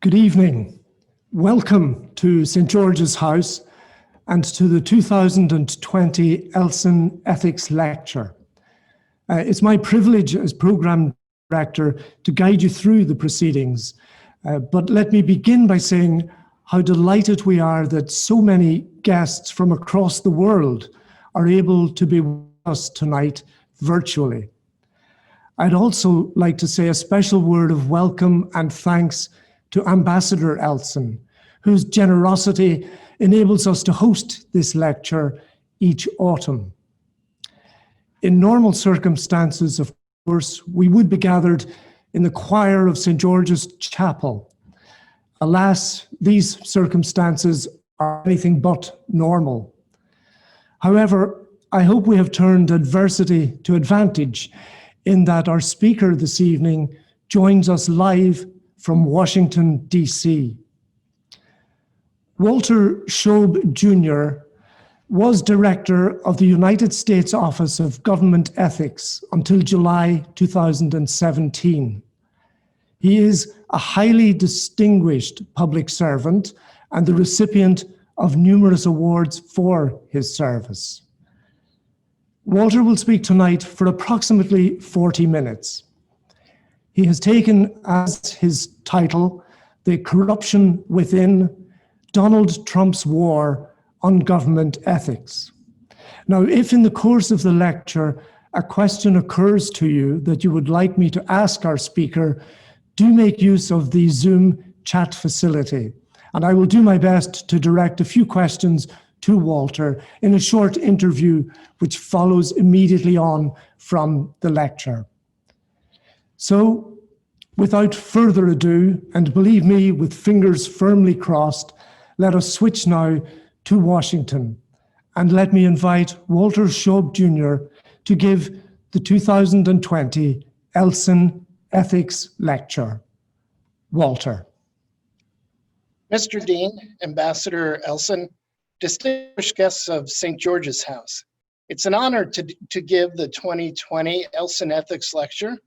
Good evening. Welcome to St. George's House and to the 2020 Elson Ethics Lecture. It's my privilege as Programme Director to guide you through the proceedings, but let me begin by saying how delighted we are that so many guests from across the world are able to be with us tonight virtually. I'd also like to say a special word of welcome and thanks to Ambassador Elson, whose generosity enables us to host this lecture each autumn. In normal circumstances, of course, we would be gathered in the choir of St. George's Chapel. Alas, these circumstances are anything but normal. However, I hope we have turned adversity to advantage in that our speaker this evening joins us live from Washington, D.C. Walter Shaub, Jr. was director of the United States Office of Government Ethics until July 2017. He is a highly distinguished public servant and the recipient of numerous awards for his service. Walter will speak tonight for approximately 40 minutes. He has taken as his title, The Corruption Within: Donald Trump's War on Government Ethics. Now, if in the course of the lecture a question occurs to you that you would like me to ask our speaker, do make use of the Zoom chat facility, and I will do my best to direct a few questions to Walter in a short interview which follows immediately on from the lecture. So, without further ado, and believe me, with fingers firmly crossed, let us switch now to Washington, and let me invite Walter Shaub, Jr. to give the 2020 Elson Ethics Lecture. Walter. Mr. Dean, Ambassador Elson, distinguished guests of St. George's House, it's an honor to give the 2020 Elson Ethics Lecture.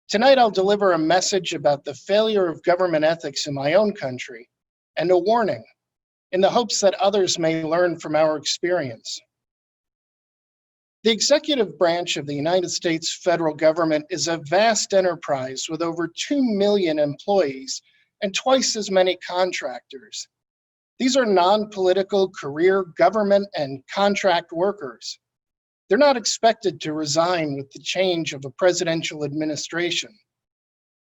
Tonight I'll deliver a message about the failure of government ethics in my own country and a warning in the hopes that others may learn from our experience. The executive branch of the United States federal government is a vast enterprise with over 2 million employees and twice as many contractors. These are non-political career government and contract workers. They're not expected to resign with the change of a presidential administration.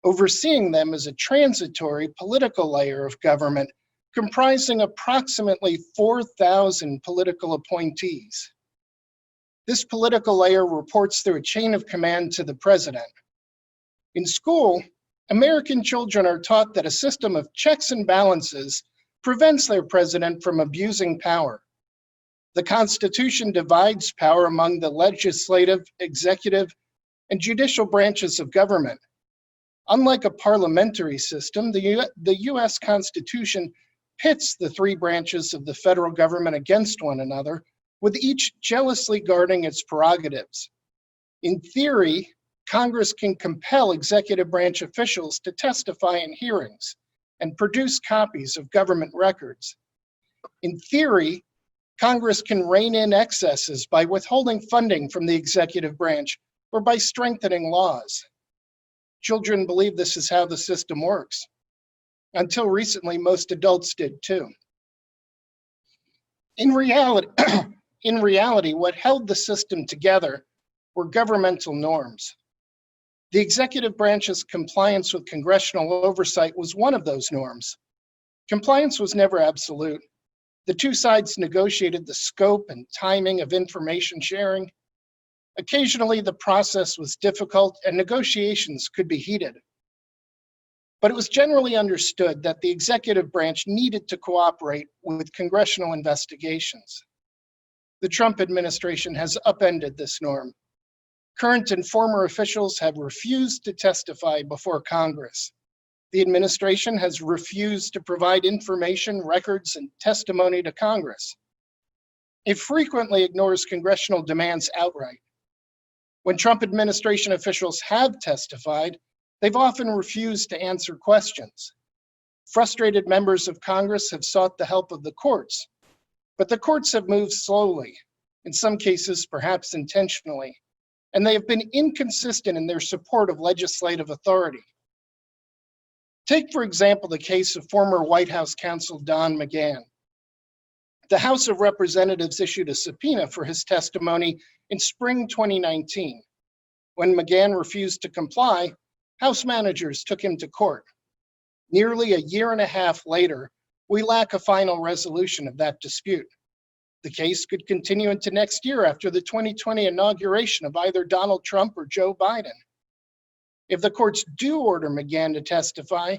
Overseeing them is a transitory political layer of government comprising approximately 4,000 political appointees. This political layer reports through a chain of command to the president. In school, American children are taught that a system of checks and balances prevents their president from abusing power. The Constitution divides power among the legislative, executive, and judicial branches of government. Unlike a parliamentary system, the U.S. Constitution pits the three branches of the federal government against one another, with each jealously guarding its prerogatives. In theory, Congress can compel executive branch officials to testify in hearings and produce copies of government records. In theory, Congress can rein in excesses by withholding funding from the executive branch or by strengthening laws. Children believe this is how the system works. Until recently, most adults did too. In reality, what held the system together were governmental norms. The executive branch's compliance with congressional oversight was one of those norms. Compliance was never absolute. The two sides negotiated the scope and timing of information sharing. Occasionally, the process was difficult and negotiations could be heated. But it was generally understood that the executive branch needed to cooperate with congressional investigations. The Trump administration has upended this norm. Current and former officials have refused to testify before Congress. The administration has refused to provide information, records, and testimony to Congress. It frequently ignores congressional demands outright. When Trump administration officials have testified, they've often refused to answer questions. Frustrated members of Congress have sought the help of the courts, but the courts have moved slowly, in some cases perhaps intentionally, and they have been inconsistent in their support of legislative authority. Take, for example, the case of former White House counsel Don McGahn. The House of Representatives issued a subpoena for his testimony in spring 2019. When McGahn refused to comply, House managers took him to court. Nearly a year and a half later, we lack a final resolution of that dispute. The case could continue into next year after the 2020 inauguration of either Donald Trump or Joe Biden. If the courts do order McGahn to testify,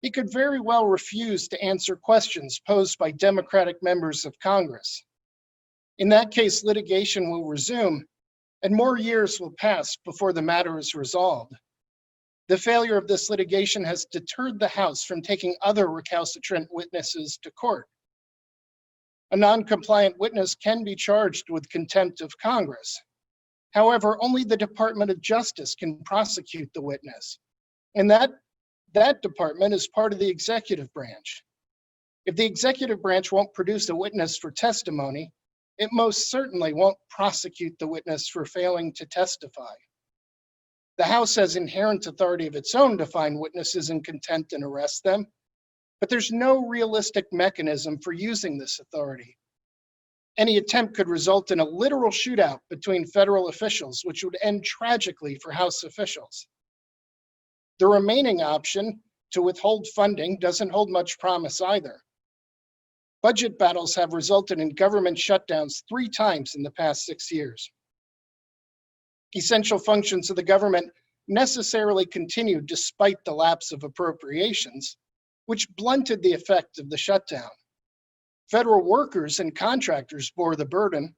he could very well refuse to answer questions posed by Democratic members of Congress. In that case, litigation will resume, and more years will pass before the matter is resolved. The failure of this litigation has deterred the House from taking other recalcitrant witnesses to court. A non-compliant witness can be charged with contempt of Congress. However, only the Department of Justice can prosecute the witness, and that department is part of the executive branch. If the executive branch won't produce a witness for testimony, it most certainly won't prosecute the witness for failing to testify. The House has inherent authority of its own to find witnesses in contempt and arrest them, but there's no realistic mechanism for using this authority. Any attempt could result in a literal shootout between federal officials, which would end tragically for House officials. The remaining option, to withhold funding, doesn't hold much promise either. Budget battles have resulted in government shutdowns 3 times in the past 6 years. Essential functions of the government necessarily continued despite the lapse of appropriations, which blunted the effect of the shutdown. Federal workers and contractors bore the burden,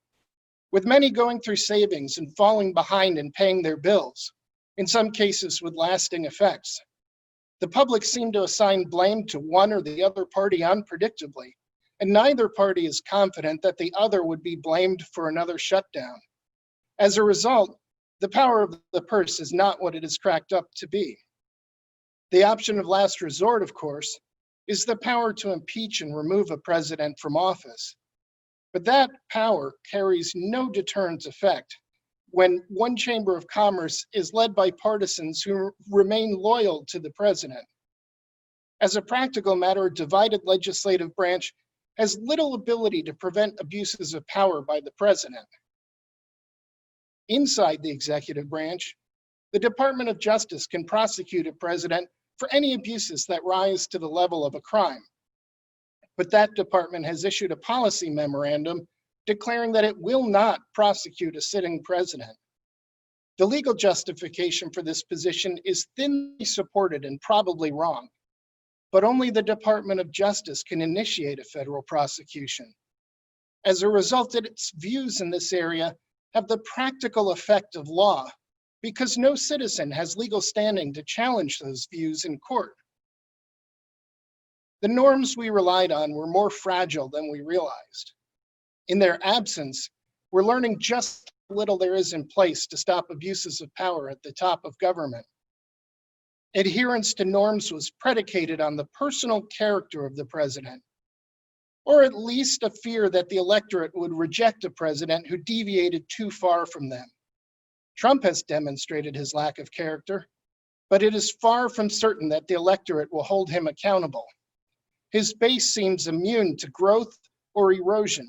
with many going through savings and falling behind in paying their bills, in some cases with lasting effects. The public seemed to assign blame to one or the other party unpredictably, and neither party is confident that the other would be blamed for another shutdown. As a result, the power of the purse is not what it is cracked up to be. The option of last resort, of course, is the power to impeach and remove a president from office. But that power carries no deterrent effect when one chamber of commerce is led by partisans who remain loyal to the president. As a practical matter, a divided legislative branch has little ability to prevent abuses of power by the president. Inside the executive branch, the Department of Justice can prosecute a president for any abuses that rise to the level of a crime. But that department has issued a policy memorandum declaring that it will not prosecute a sitting president. The legal justification for this position is thinly supported and probably wrong, but only the Department of Justice can initiate a federal prosecution. As a result, its views in this area have the practical effect of law, because no citizen has legal standing to challenge those views in court. The norms we relied on were more fragile than we realized. In their absence, we're learning just how little there is in place to stop abuses of power at the top of government. Adherence to norms was predicated on the personal character of the president, or at least a fear that the electorate would reject a president who deviated too far from them. Trump has demonstrated his lack of character, but it is far from certain that the electorate will hold him accountable. His base seems immune to growth or erosion.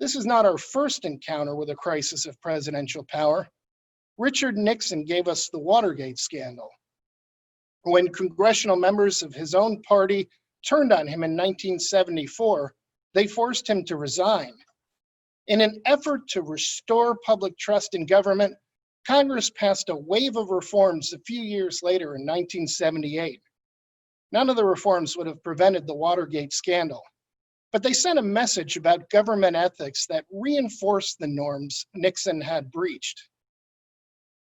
This is not our first encounter with a crisis of presidential power. Richard Nixon gave us the Watergate Scandal. When congressional members of his own party turned on him in 1974, they forced him to resign. In an effort to restore public trust in government, Congress passed a wave of reforms a few years later in 1978. None of the reforms would have prevented the Watergate scandal, but they sent a message about government ethics that reinforced the norms Nixon had breached.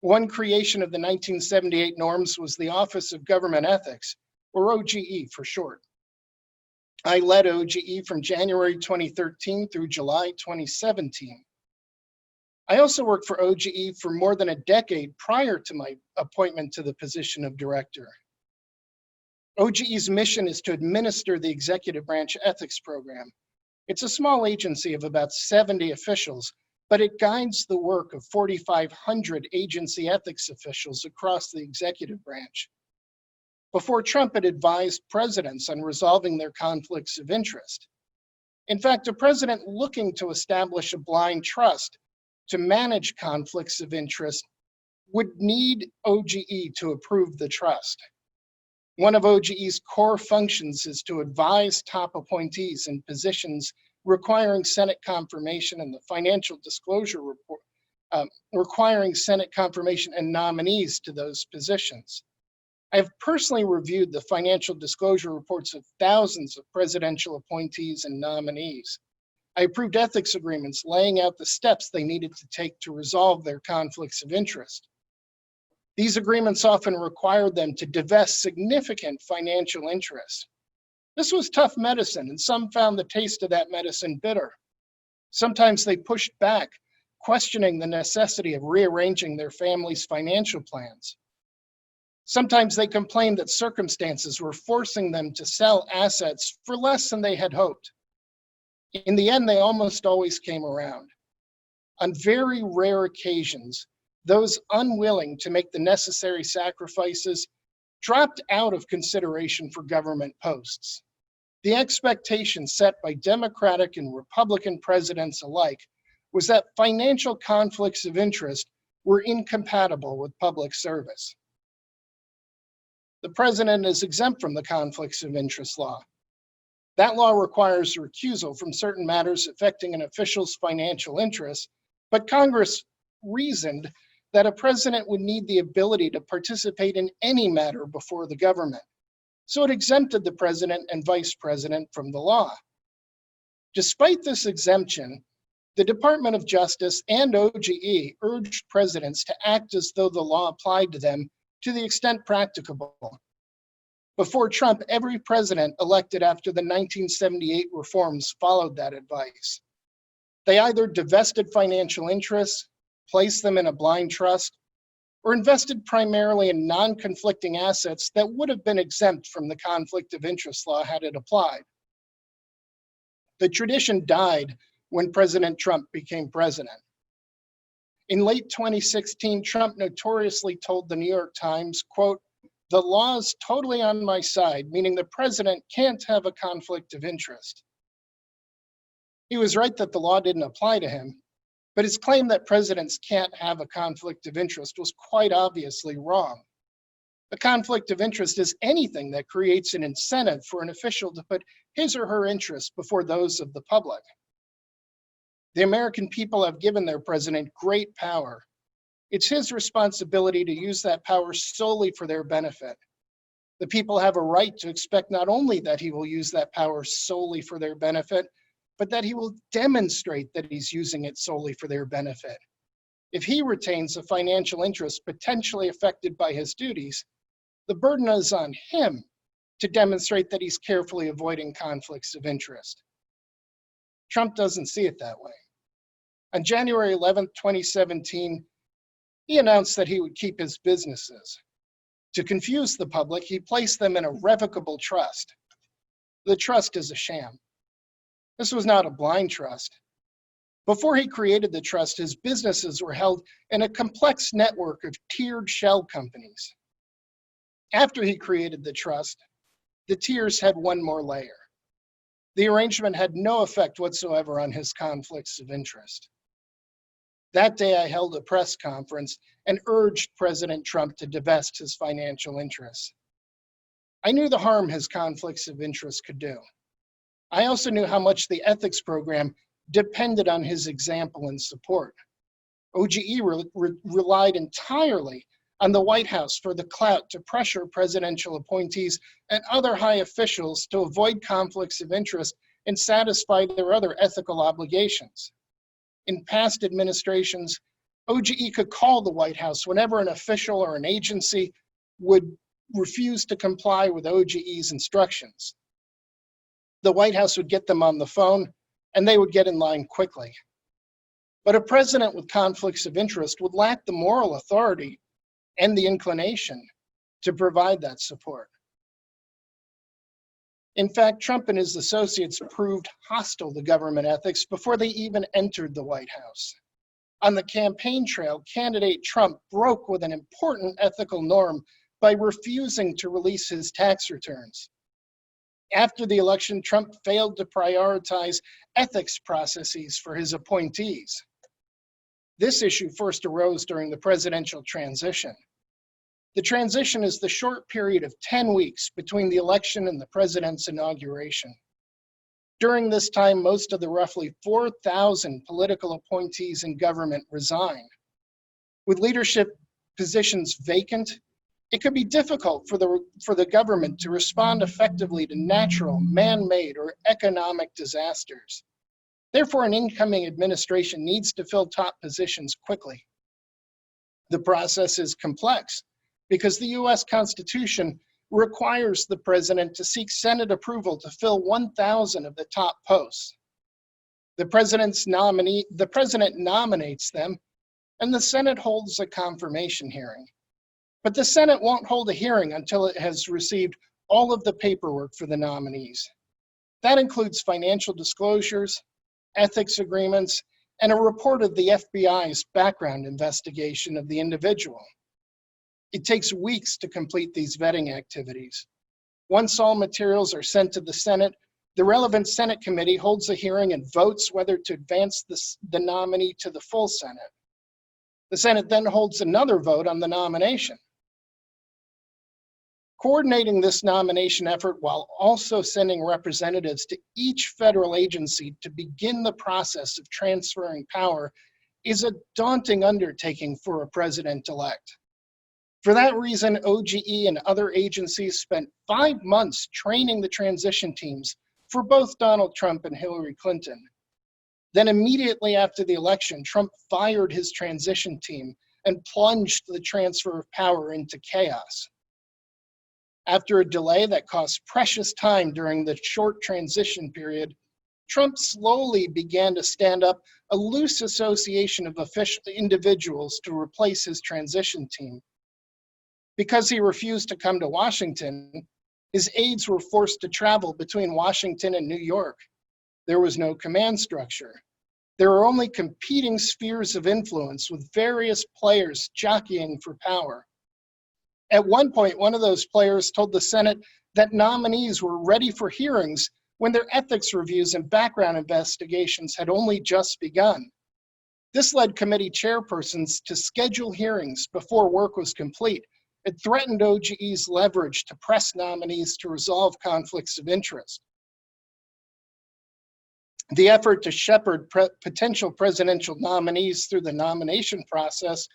One creation of the 1978 norms was the Office of Government Ethics, or OGE for short. I led OGE from January 2013 through July 2017. I also worked for OGE for more than a decade prior to my appointment to the position of director. OGE's mission is to administer the executive branch ethics program. It's a small agency of about 70 officials, but it guides the work of 4,500 agency ethics officials across the executive branch. Before Trump had advised presidents on resolving their conflicts of interest. In fact, a president looking to establish a blind trust to manage conflicts of interest would need OGE to approve the trust. One of OGE's core functions is to advise top appointees in positions requiring Senate confirmation and the financial disclosure report, requiring Senate confirmation and nominees to those positions. I have personally reviewed the financial disclosure reports of thousands of presidential appointees and nominees. I approved ethics agreements laying out the steps they needed to take to resolve their conflicts of interest. These agreements often required them to divest significant financial interests. This was tough medicine, and some found the taste of that medicine bitter. Sometimes they pushed back, questioning the necessity of rearranging their family's financial plans. Sometimes they complained that circumstances were forcing them to sell assets for less than they had hoped. In the end, they almost always came around. On very rare occasions, those unwilling to make the necessary sacrifices dropped out of consideration for government posts. The expectation set by Democratic and Republican presidents alike was that financial conflicts of interest were incompatible with public service. The president is exempt from the conflicts of interest law. That law requires recusal from certain matters affecting an official's financial interests, but Congress reasoned that a president would need the ability to participate in any matter before the government. So it exempted the president and vice president from the law. Despite this exemption, the Department of Justice and OGE urged presidents to act as though the law applied to them to the extent practicable. Before Trump, every president elected after the 1978 reforms followed that advice. They either divested financial interests, placed them in a blind trust, or invested primarily in non-conflicting assets that would have been exempt from the conflict of interest law had it applied. The tradition died when President Trump became president. In late 2016, Trump notoriously told the New York Times, quote, "The law's totally on my side," meaning the president can't have a conflict of interest. He was right that the law didn't apply to him, but his claim that presidents can't have a conflict of interest was quite obviously wrong. A conflict of interest is anything that creates an incentive for an official to put his or her interests before those of the public. The American people have given their president great power. It's his responsibility to use that power solely for their benefit. The people have a right to expect not only that he will use that power solely for their benefit, but that he will demonstrate that he's using it solely for their benefit. If he retains a financial interest potentially affected by his duties, the burden is on him to demonstrate that he's carefully avoiding conflicts of interest. Trump doesn't see it that way. On January 11, 2017, he announced that he would keep his businesses. To confuse the public, he placed them in a revocable trust. The trust is a sham. This was not a blind trust. Before he created the trust, his businesses were held in a complex network of tiered shell companies. After he created the trust, the tiers had one more layer. The arrangement had no effect whatsoever on his conflicts of interest. That day, I held a press conference and urged President Trump to divest his financial interests. I knew the harm his conflicts of interest could do. I also knew how much the ethics program depended on his example and support. OGE relied entirely on the White House for the clout to pressure presidential appointees and other high officials to avoid conflicts of interest and satisfy their other ethical obligations. In past administrations, OGE could call the White House whenever an official or an agency would refuse to comply with OGE's instructions. The White House would get them on the phone, and they would get in line quickly. But a president with conflicts of interest would lack the moral authority and the inclination to provide that support. In fact, Trump and his associates proved hostile to government ethics before they even entered the White House. On the campaign trail, candidate Trump broke with an important ethical norm by refusing to release his tax returns. After the election, Trump failed to prioritize ethics processes for his appointees. This issue first arose during the presidential transition. The transition is the short period of 10 weeks between the election and the president's inauguration. During this time, most of the roughly 4,000 political appointees in government resign. With leadership positions vacant, it could be difficult for the government to respond effectively to natural, man-made, or economic disasters. Therefore, an incoming administration needs to fill top positions quickly. The process is complex because the U.S. Constitution requires the president to seek Senate approval to fill 1,000 of the top posts. The president nominates them, and the Senate holds a confirmation hearing. But the Senate won't hold a hearing until it has received all of the paperwork for the nominees. That includes financial disclosures, ethics agreements, and a report of the FBI's background investigation of the individual. It takes weeks to complete these vetting activities. Once all materials are sent to the Senate, the relevant Senate committee holds a hearing and votes whether to advance the nominee to the full Senate. The Senate then holds another vote on the nomination. Coordinating this nomination effort while also sending representatives to each federal agency to begin the process of transferring power is a daunting undertaking for a president-elect. For that reason, OGE and other agencies spent 5 months training the transition teams for both Donald Trump and Hillary Clinton. Then immediately after the election, Trump fired his transition team and plunged the transfer of power into chaos. After a delay that cost precious time during the short transition period, Trump slowly began to stand up a loose association of official individuals to replace his transition team. Because he refused to come to Washington, his aides were forced to travel between Washington and New York. There was no command structure. There were only competing spheres of influence with various players jockeying for power. At one point, one of those players told the Senate that nominees were ready for hearings when their ethics reviews and background investigations had only just begun. This led committee chairpersons to schedule hearings before work was complete. It threatened OGE's leverage to press nominees to resolve conflicts of interest. The effort to shepherd potential presidential nominees through the nomination process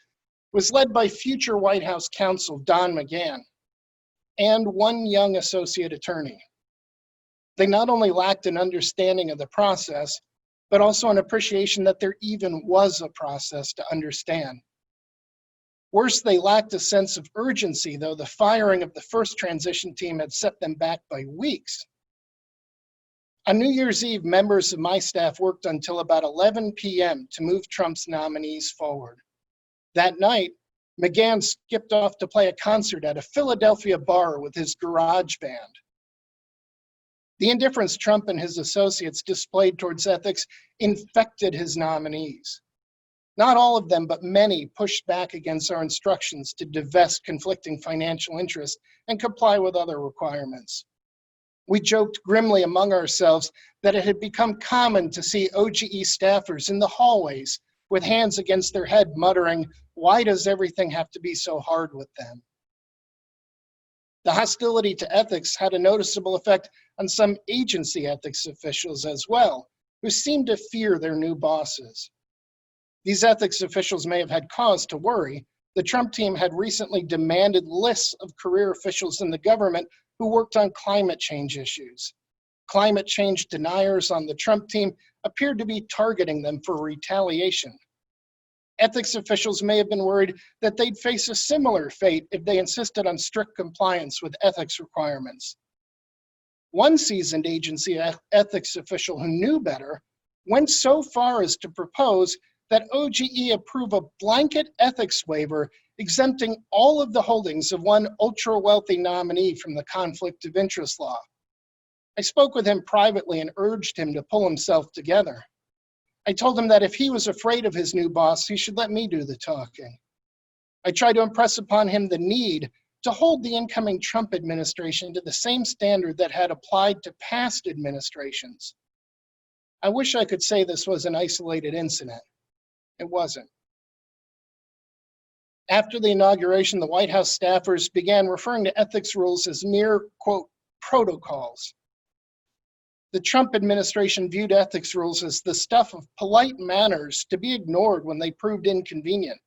was led by future White House counsel Don McGahn and one young associate attorney. They not only lacked an understanding of the process, but also an appreciation that there even was a process to understand. Worse, they lacked a sense of urgency, though the firing of the first transition team had set them back by weeks. On New Year's Eve, members of my staff worked until about 11 p.m. to move Trump's nominees forward. That night, McGahn skipped off to play a concert at a Philadelphia bar with his garage band. The indifference Trump and his associates displayed towards ethics infected his nominees. Not all of them, but many, pushed back against our instructions to divest conflicting financial interests and comply with other requirements. We joked grimly among ourselves that it had become common to see OGE staffers in the hallways with hands against their head muttering, "Why does everything have to be so hard with them?" The hostility to ethics had a noticeable effect on some agency ethics officials as well, who seemed to fear their new bosses. These ethics officials may have had cause to worry. The Trump team had recently demanded lists of career officials in the government who worked on climate change issues. Climate change deniers on the Trump team appeared to be targeting them for retaliation. Ethics officials may have been worried that they'd face a similar fate if they insisted on strict compliance with ethics requirements. One seasoned agency ethics official who knew better went so far as to propose that OGE approve a blanket ethics waiver exempting all of the holdings of one ultra-wealthy nominee from the conflict of interest law. I spoke with him privately and urged him to pull himself together. I told him that if he was afraid of his new boss, he should let me do the talking. I tried to impress upon him the need to hold the incoming Trump administration to the same standard that had applied to past administrations. I wish I could say this was an isolated incident. It wasn't. After the inauguration, the White House staffers began referring to ethics rules as mere, quote, protocols. The Trump administration viewed ethics rules as the stuff of polite manners to be ignored when they proved inconvenient.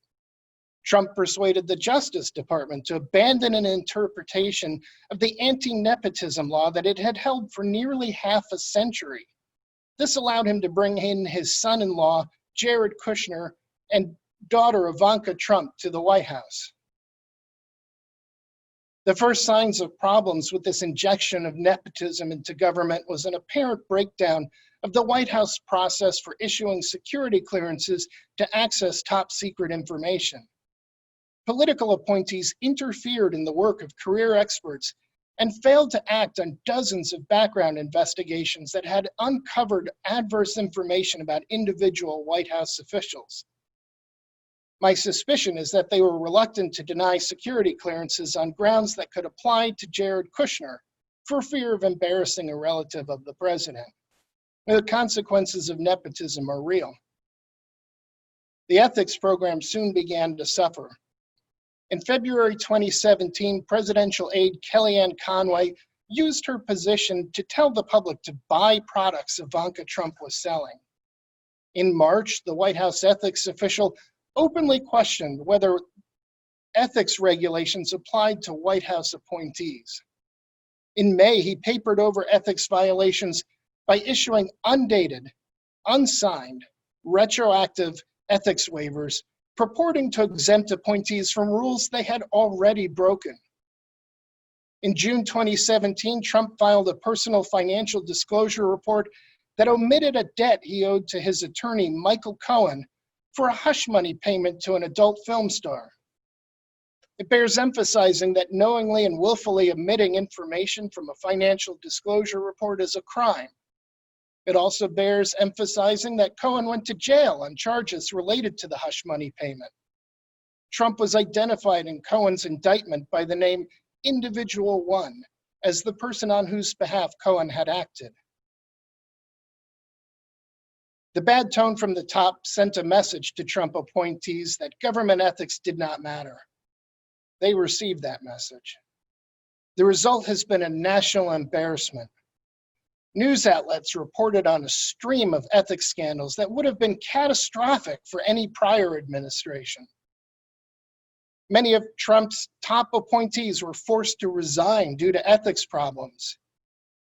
Trump persuaded the Justice Department to abandon an interpretation of the anti-nepotism law that it had held for nearly half a century. This allowed him to bring in his son-in-law, Jared Kushner, and daughter Ivanka Trump to the White House. The first signs of problems with this injection of nepotism into government was an apparent breakdown of the White House process for issuing security clearances to access top secret information. Political appointees interfered in the work of career experts and failed to act on dozens of background investigations that had uncovered adverse information about individual White House officials. My suspicion is that they were reluctant to deny security clearances on grounds that could apply to Jared Kushner for fear of embarrassing a relative of the president. The consequences of nepotism are real. The ethics program soon began to suffer. In February 2017, presidential aide Kellyanne Conway used her position to tell the public to buy products Ivanka Trump was selling. In March, the White House ethics official openly questioned whether ethics regulations applied to White House appointees. In May, he papered over ethics violations by issuing undated, unsigned, retroactive ethics waivers purporting to exempt appointees from rules they had already broken. In June 2017, Trump filed a personal financial disclosure report that omitted a debt he owed to his attorney, Michael Cohen, for a hush money payment to an adult film star. It bears emphasizing that knowingly and willfully omitting information from a financial disclosure report is a crime. It also bears emphasizing that Cohen went to jail on charges related to the hush money payment. Trump was identified in Cohen's indictment by the name Individual One as the person on whose behalf Cohen had acted. The bad tone from the top sent a message to Trump appointees that government ethics did not matter. They received that message. The result has been a national embarrassment. News outlets reported on a stream of ethics scandals that would have been catastrophic for any prior administration. Many of Trump's top appointees were forced to resign due to ethics problems,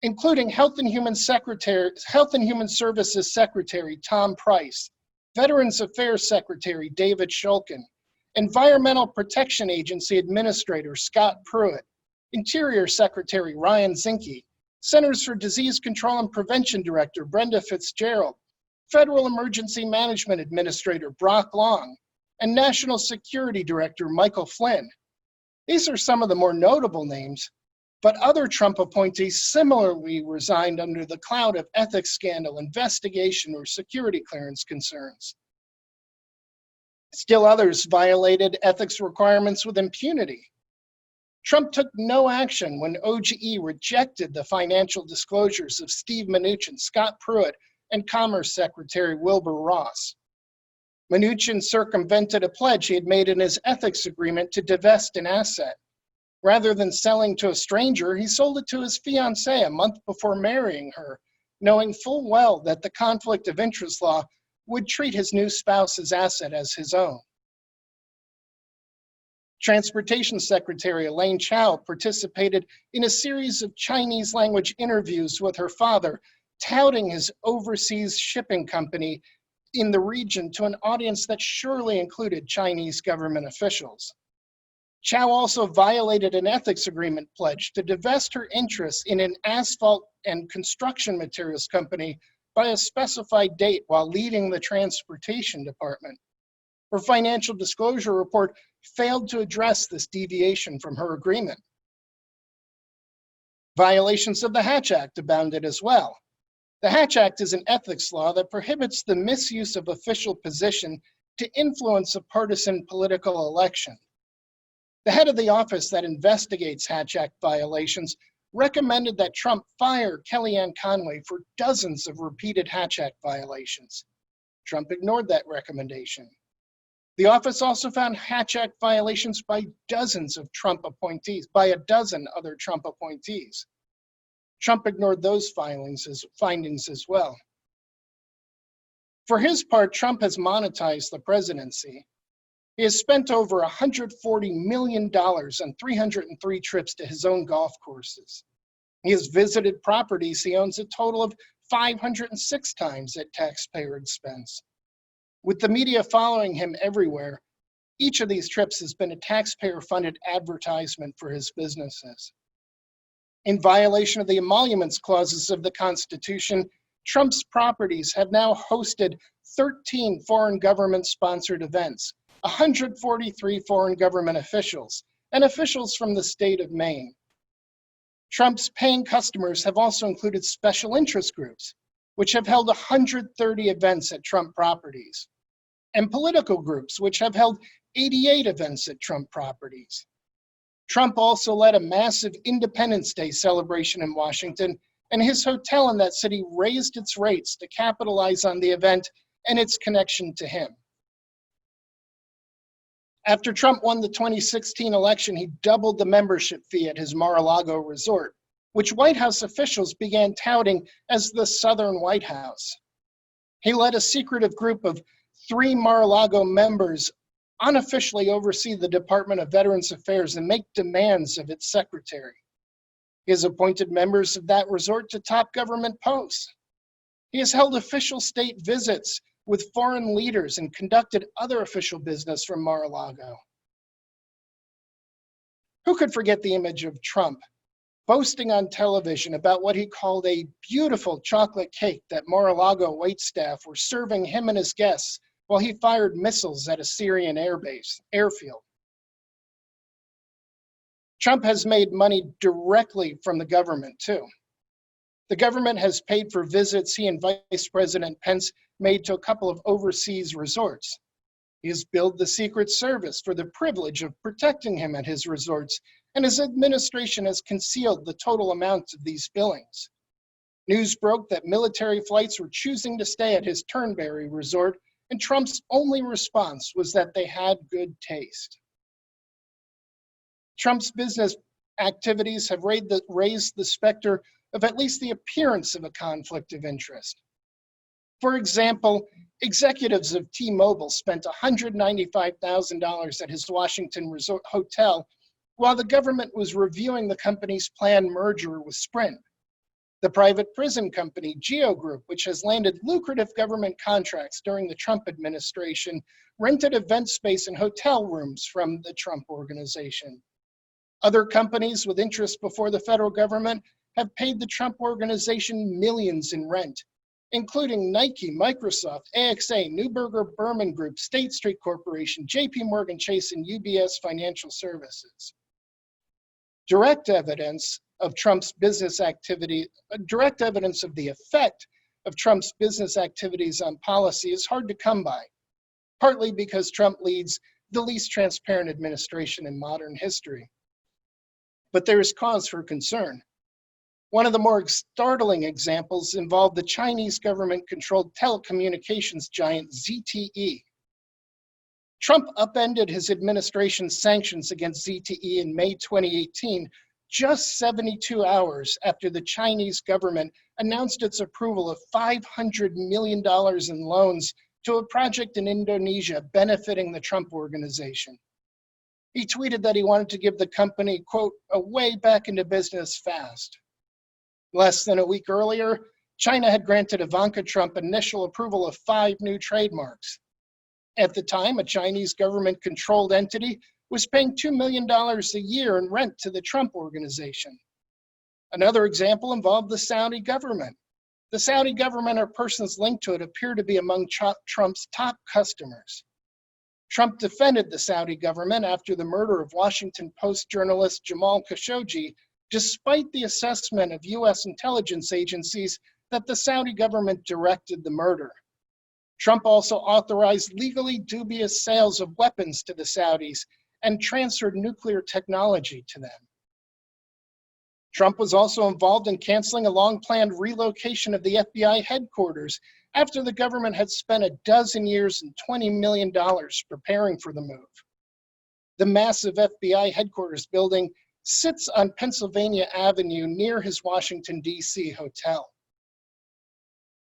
including Health and Human Services Secretary Tom Price, Veterans Affairs Secretary David Shulkin, Environmental Protection Agency Administrator Scott Pruitt, Interior Secretary Ryan Zinke, Centers for Disease Control and Prevention Director Brenda Fitzgerald, Federal Emergency Management Administrator Brock Long, and National Security Director Michael Flynn. These are some of the more notable names, but other Trump appointees similarly resigned under the cloud of ethics scandal, investigation, or security clearance concerns. Still others violated ethics requirements with impunity. Trump took no action when OGE rejected the financial disclosures of Steve Mnuchin, Scott Pruitt, and Commerce Secretary Wilbur Ross. Mnuchin circumvented a pledge he had made in his ethics agreement to divest an asset. Rather than selling to a stranger, he sold it to his fiancée a month before marrying her, knowing full well that the conflict of interest law would treat his new spouse's asset as his own. Transportation Secretary Elaine Chao participated in a series of Chinese language interviews with her father, touting his overseas shipping company in the region to an audience that surely included Chinese government officials. Chao also violated an ethics agreement pledge to divest her interests in an asphalt and construction materials company by a specified date while leading the Transportation Department. Her financial disclosure report failed to address this deviation from her agreement. Violations of the Hatch Act abounded as well. The Hatch Act is an ethics law that prohibits the misuse of official position to influence a partisan political election. The head of the office that investigates Hatch Act violations recommended that Trump fire Kellyanne Conway for dozens of repeated Hatch Act violations. Trump ignored that recommendation. The office also found Hatch Act violations by dozens of Trump appointees, by a dozen other Trump appointees. Trump ignored those findings as well. For his part, Trump has monetized the presidency. He has spent over $140 million on 303 trips to his own golf courses. He has visited properties he owns a total of 506 times at taxpayer expense. With the media following him everywhere, each of these trips has been a taxpayer-funded advertisement for his businesses. In violation of the emoluments clauses of the Constitution, Trump's properties have now hosted 13 foreign government-sponsored events, 143 foreign government officials, and officials from the state of Maine. Trump's paying customers have also included special interest groups, which have held 130 events at Trump properties, and political groups, which have held 88 events at Trump properties. Trump also led a massive Independence Day celebration in Washington, and his hotel in that city raised its rates to capitalize on the event and its connection to him. After Trump won the 2016 election, he doubled the membership fee at his Mar-a-Lago resort, which White House officials began touting as the Southern White House. He led a secretive group of 3 Mar-a-Lago members unofficially oversee the Department of Veterans Affairs and make demands of its secretary. He has appointed members of that resort to top government posts. He has held official state visits with foreign leaders and conducted other official business from Mar-a-Lago. Who could forget the image of Trump boasting on television about what he called a beautiful chocolate cake that Mar-a-Lago waitstaff were serving him and his guests while he fired missiles at a Syrian airfield. Trump has made money directly from the government, too. The government has paid for visits he and Vice President Pence made to a couple of overseas resorts. He has billed the Secret Service for the privilege of protecting him at his resorts, and his administration has concealed the total amount of these billings. News broke that military flights were choosing to stay at his Turnberry resort, and Trump's only response was that they had good taste. Trump's business activities have raised the specter of at least the appearance of a conflict of interest. For example, executives of T-Mobile spent $195,000 at his Washington resort hotel while the government was reviewing the company's planned merger with Sprint. The private prison company, Geo Group, which has landed lucrative government contracts during the Trump administration, rented event space and hotel rooms from the Trump organization. Other companies with interests before the federal government have paid the Trump organization millions in rent, including Nike, Microsoft, AXA, Neuberger Berman Group, State Street Corporation, JP Morgan Chase, and UBS Financial Services. Direct evidence of Trump's business activity, direct evidence of the effect of Trump's business activities on policy is hard to come by, partly because Trump leads the least transparent administration in modern history. But there is cause for concern. One of the more startling examples involved the Chinese government-controlled telecommunications giant ZTE. Trump upended his administration's sanctions against ZTE in May 2018, just 72 hours after the Chinese government announced its approval of $500 million in loans to a project in Indonesia benefiting the Trump organization. He tweeted that he wanted to give the company, quote, a way back into business fast. Less than a week earlier, China had granted Ivanka Trump initial approval of 5 new trademarks. At the time, a Chinese government-controlled entity was paying $2 million a year in rent to the Trump organization. Another example involved the Saudi government. The Saudi government or persons linked to it appear to be among Trump's top customers. Trump defended the Saudi government after the murder of Washington Post journalist Jamal Khashoggi despite the assessment of US intelligence agencies that the Saudi government directed the murder. Trump also authorized legally dubious sales of weapons to the Saudis and transferred nuclear technology to them. Trump was also involved in canceling a long-planned relocation of the FBI headquarters after the government had spent a dozen years and $20 million preparing for the move. The massive FBI headquarters building sits on Pennsylvania Avenue near his Washington, D.C. hotel.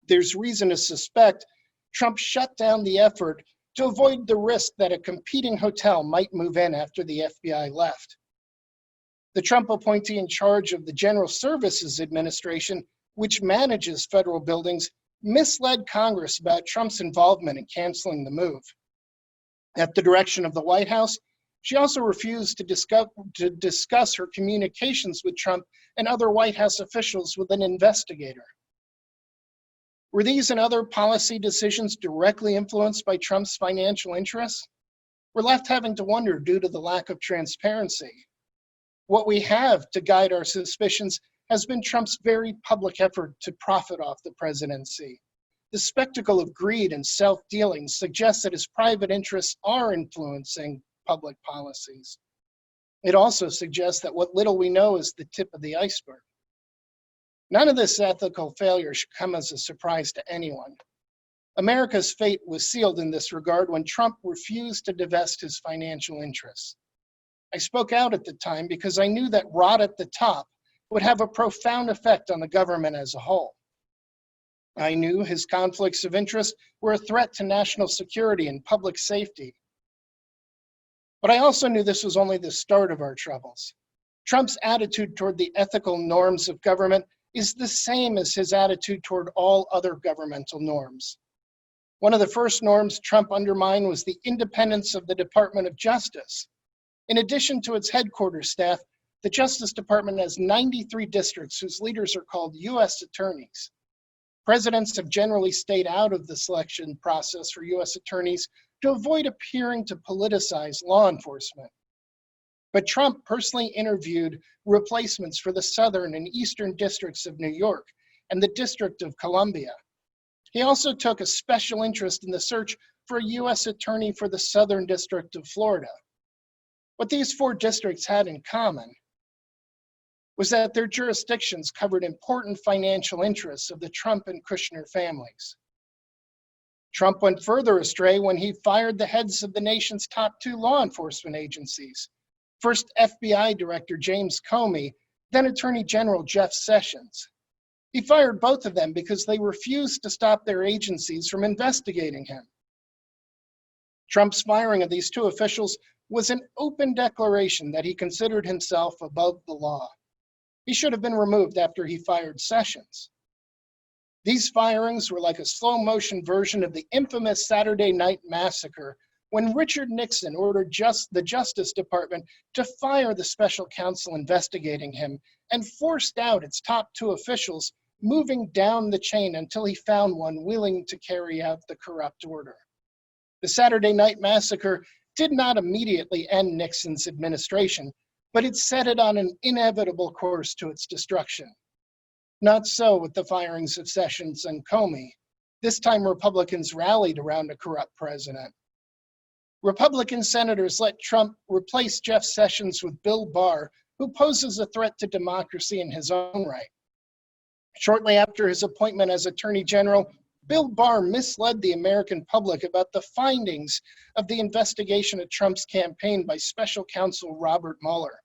There's reason to suspect Trump shut down the effort to avoid the risk that a competing hotel might move in after the FBI left. The Trump appointee in charge of the General Services Administration, which manages federal buildings, misled Congress about Trump's involvement in canceling the move. At the direction of the White House, she also refused to discuss her communications with Trump and other White House officials with an investigator. Were these and other policy decisions directly influenced by Trump's financial interests? We're left having to wonder due to the lack of transparency. What we have to guide our suspicions has been Trump's very public effort to profit off the presidency. The spectacle of greed and self-dealing suggests that his private interests are influencing public policies. It also suggests that what little we know is the tip of the iceberg. None of this ethical failure should come as a surprise to anyone. America's fate was sealed in this regard when Trump refused to divest his financial interests. I spoke out at the time because I knew that rot at the top would have a profound effect on the government as a whole. I knew his conflicts of interest were a threat to national security and public safety. But I also knew this was only the start of our troubles. Trump's attitude toward the ethical norms of government is the same as his attitude toward all other governmental norms. One of the first norms Trump undermined was the independence of the Department of Justice. In addition to its headquarters staff, the Justice Department has 93 districts whose leaders are called U.S. attorneys. Presidents have generally stayed out of the selection process for U.S. attorneys to avoid appearing to politicize law enforcement. But Trump personally interviewed replacements for the Southern and Eastern districts of New York and the District of Columbia. He also took a special interest in the search for a U.S. attorney for the Southern District of Florida. What these four districts had in common was that their jurisdictions covered important financial interests of the Trump and Kushner families. Trump went further astray when he fired the heads of the nation's top two law enforcement agencies. First, FBI Director James Comey, then Attorney General Jeff Sessions. He fired both of them because they refused to stop their agencies from investigating him. Trump's firing of these two officials was an open declaration that he considered himself above the law. He should have been removed after he fired Sessions. These firings were like a slow-motion version of the infamous Saturday Night Massacre when Richard Nixon ordered the Justice Department to fire the special counsel investigating him and forced out its top two officials, moving down the chain until he found one willing to carry out the corrupt order. The Saturday Night Massacre did not immediately end Nixon's administration, but it set it on an inevitable course to its destruction. Not so with the firings of Sessions and Comey. This time Republicans rallied around a corrupt president. Republican senators let Trump replace Jeff Sessions with Bill Barr, who poses a threat to democracy in his own right. Shortly after his appointment as Attorney General, Bill Barr misled the American public about the findings of the investigation of Trump's campaign by special counsel Robert Mueller.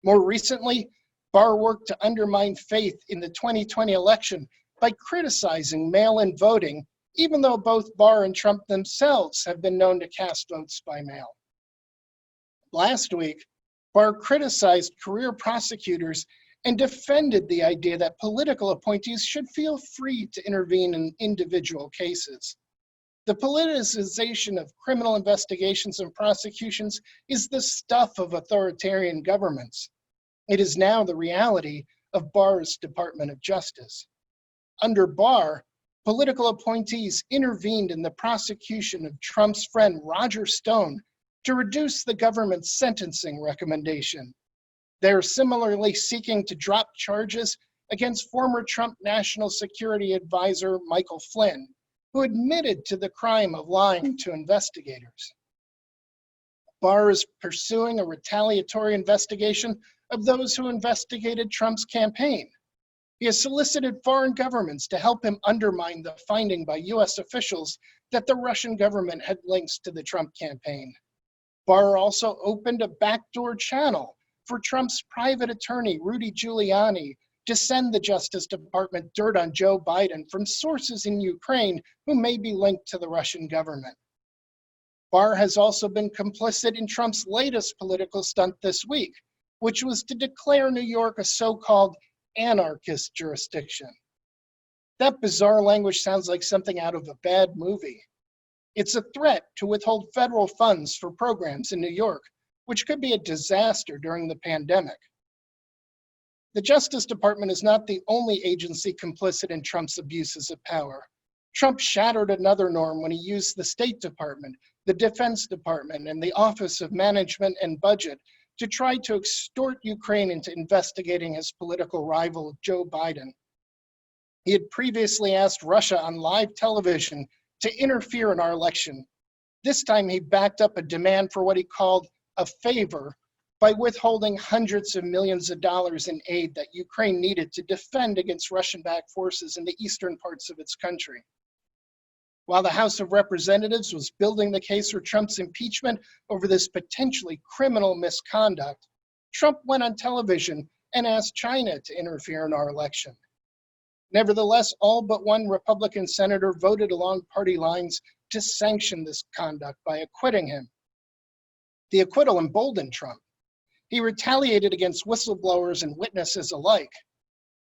More recently, Barr worked to undermine faith in the 2020 election by criticizing mail-in voting, even though both Barr and Trump themselves have been known to cast votes by mail. Last week, Barr criticized career prosecutors and defended the idea that political appointees should feel free to intervene in individual cases. The politicization of criminal investigations and prosecutions is the stuff of authoritarian governments. It is now the reality of Barr's Department of Justice. Under Barr, political appointees intervened in the prosecution of Trump's friend Roger Stone to reduce the government's sentencing recommendation. They're similarly seeking to drop charges against former Trump National Security Advisor Michael Flynn, who admitted to the crime of lying to investigators. Barr is pursuing a retaliatory investigation of those who investigated Trump's campaign. He has solicited foreign governments to help him undermine the finding by US officials that the Russian government had links to the Trump campaign. Barr also opened a backdoor channel for Trump's private attorney, Rudy Giuliani, to send the Justice Department dirt on Joe Biden from sources in Ukraine who may be linked to the Russian government. Barr has also been complicit in Trump's latest political stunt this week, which was to declare New York a so-called anarchist jurisdiction. That bizarre language sounds like something out of a bad movie. It's a threat to withhold federal funds for programs in New York, which could be a disaster during the pandemic. The Justice Department is not the only agency complicit in Trump's abuses of power. Trump shattered another norm when he used the State Department, the Defense Department, and the Office of Management and Budget to try to extort Ukraine into investigating his political rival, Joe Biden. He had previously asked Russia on live television to interfere in our election. This time he backed up a demand for what he called a favor by withholding hundreds of millions of dollars in aid that Ukraine needed to defend against Russian-backed forces in the eastern parts of its country. While the House of Representatives was building the case for Trump's impeachment over this potentially criminal misconduct, Trump went on television and asked China to interfere in our election. Nevertheless, all but one Republican senator voted along party lines to sanction this conduct by acquitting him. The acquittal emboldened Trump. He retaliated against whistleblowers and witnesses alike.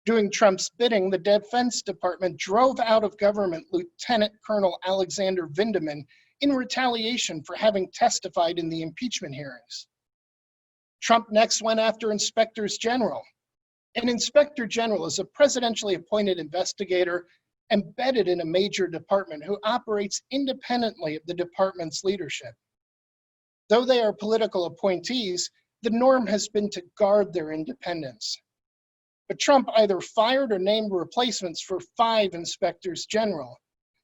Doing Trump's bidding, the Defense Department drove out of government Lieutenant Colonel Alexander Vindman in retaliation for having testified in the impeachment hearings. Trump next went after inspectors general. An inspector general is a presidentially appointed investigator embedded in a major department who operates independently of the department's leadership. Though they are political appointees, the norm has been to guard their independence. But Trump either fired or named replacements for 5 inspectors general.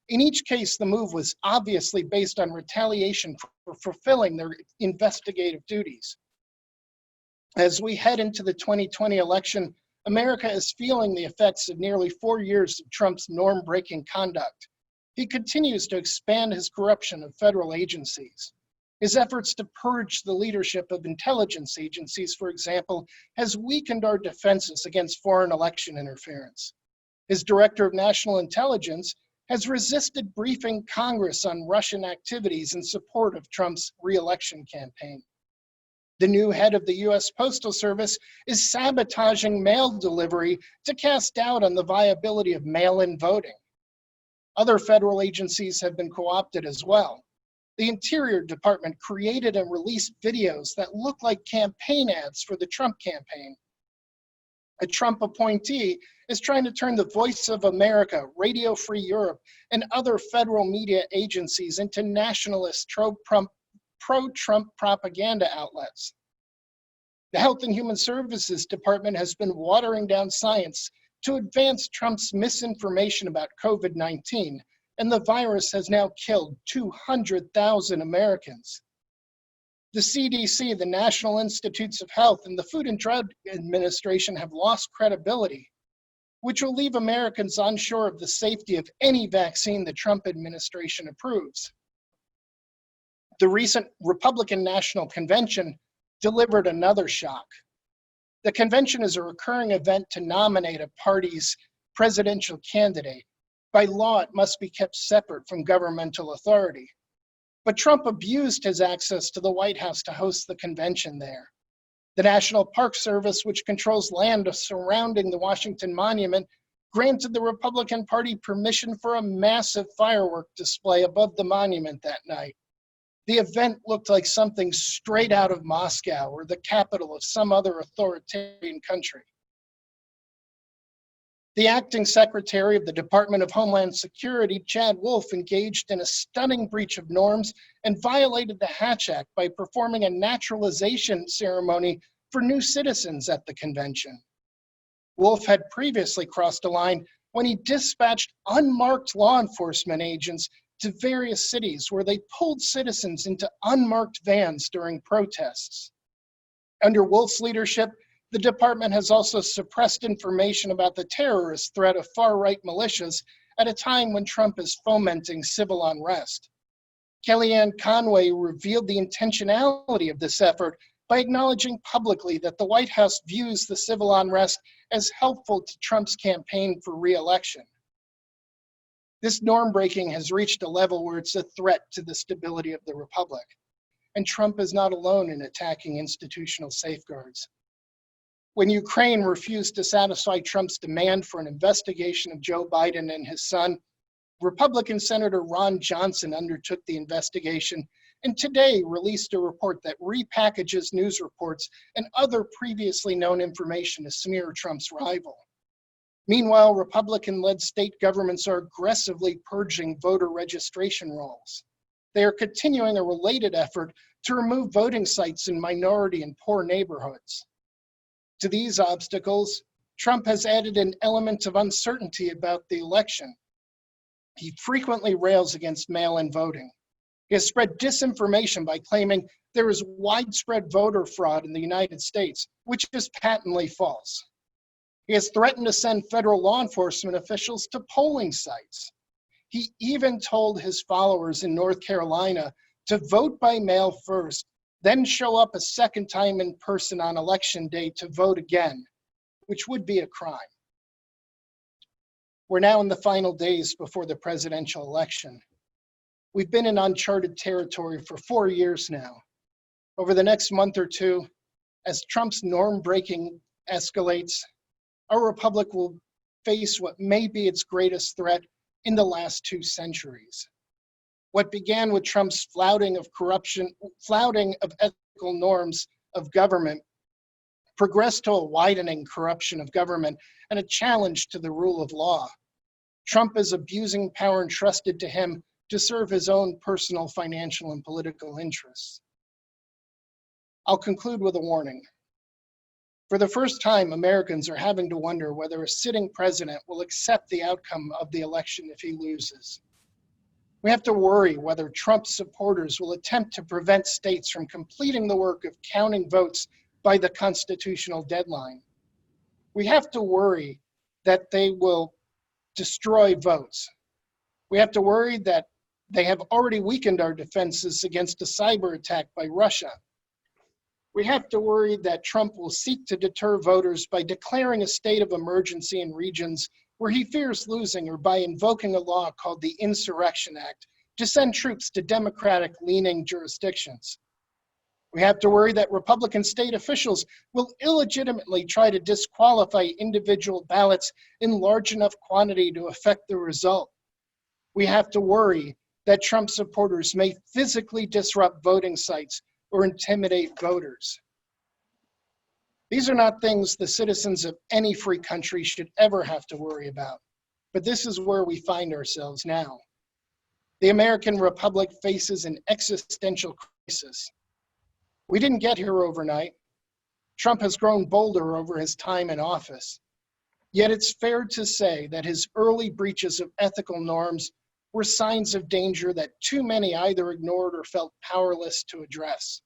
In each case, the move was obviously based on retaliation for fulfilling their investigative duties. As we head into the 2020 election, America is feeling the effects of nearly 4 years of Trump's norm-breaking conduct. He continues to expand his corruption of federal agencies. His efforts to purge the leadership of intelligence agencies, for example, has weakened our defenses against foreign election interference. His director of national intelligence has resisted briefing Congress on Russian activities in support of Trump's re-election campaign. The new head of the US Postal Service is sabotaging mail delivery to cast doubt on the viability of mail-in voting. Other federal agencies have been co-opted as well. The Interior Department created and released videos that look like campaign ads for the Trump campaign. A Trump appointee is trying to turn the Voice of America, Radio Free Europe, and other federal media agencies into nationalist pro-Trump propaganda outlets. The Health and Human Services Department has been watering down science to advance Trump's misinformation about COVID-19, and the virus has now killed 200,000 Americans. The CDC, the National Institutes of Health, and the Food and Drug Administration have lost credibility, which will leave Americans unsure of the safety of any vaccine the Trump administration approves. The recent Republican National Convention delivered another shock. The convention is a recurring event to nominate a party's presidential candidate. By law, it must be kept separate from governmental authority. But Trump abused his access to the White House to host the convention there. The National Park Service, which controls land surrounding the Washington Monument, granted the Republican Party permission for a massive firework display above the monument that night. The event looked like something straight out of Moscow or the capital of some other authoritarian country. The acting secretary of the Department of Homeland Security, Chad Wolf, engaged in a stunning breach of norms and violated the Hatch Act by performing a naturalization ceremony for new citizens at the convention. Wolf had previously crossed a line when he dispatched unmarked law enforcement agents to various cities where they pulled citizens into unmarked vans during protests. Under Wolf's leadership, the department has also suppressed information about the terrorist threat of far-right militias at a time when Trump is fomenting civil unrest. Kellyanne Conway revealed the intentionality of this effort by acknowledging publicly that the White House views the civil unrest as helpful to Trump's campaign for re-election. This norm breaking has reached a level where it's a threat to the stability of the republic, and Trump is not alone in attacking institutional safeguards. When Ukraine refused to satisfy Trump's demand for an investigation of Joe Biden and his son, Republican Senator Ron Johnson undertook the investigation and today released a report that repackages news reports and other previously known information to smear Trump's rival. Meanwhile, Republican-led state governments are aggressively purging voter registration rolls. They are continuing a related effort to remove voting sites in minority and poor neighborhoods. To these obstacles, Trump has added an element of uncertainty about the election. He frequently rails against mail-in voting. He has spread disinformation by claiming there is widespread voter fraud in the United States, which is patently false. He has threatened to send federal law enforcement officials to polling sites. He even told his followers in North Carolina to vote by mail first, then show up a second time in person on election day to vote again, which would be a crime. We're now in the final days before the presidential election. We've been in uncharted territory for 4 years now. Over the next month or two, as Trump's norm-breaking escalates, our republic will face what may be its greatest threat in the last 2 centuries. What began with Trump's flouting of ethical norms of government progressed to a widening corruption of government and a challenge to the rule of law. Trump is abusing power entrusted to him to serve his own personal financial and political interests. I'll conclude with a warning. For the first time, Americans are having to wonder whether a sitting president will accept the outcome of the election if he loses. We have to worry whether Trump's supporters will attempt to prevent states from completing the work of counting votes by the constitutional deadline. We have to worry that they will destroy votes. We have to worry that they have already weakened our defenses against a cyber attack by Russia. We have to worry that Trump will seek to deter voters by declaring a state of emergency in regions where he fears losing, or by invoking a law called the Insurrection Act to send troops to Democratic-leaning jurisdictions. We have to worry that Republican state officials will illegitimately try to disqualify individual ballots in large enough quantity to affect the result. We have to worry that Trump supporters may physically disrupt voting sites or intimidate voters. These are not things the citizens of any free country should ever have to worry about, but this is where we find ourselves now. The American Republic faces an existential crisis. We didn't get here overnight. Trump has grown bolder over his time in office. Yet it's fair to say that his early breaches of ethical norms were signs of danger that too many either ignored or felt powerless to address.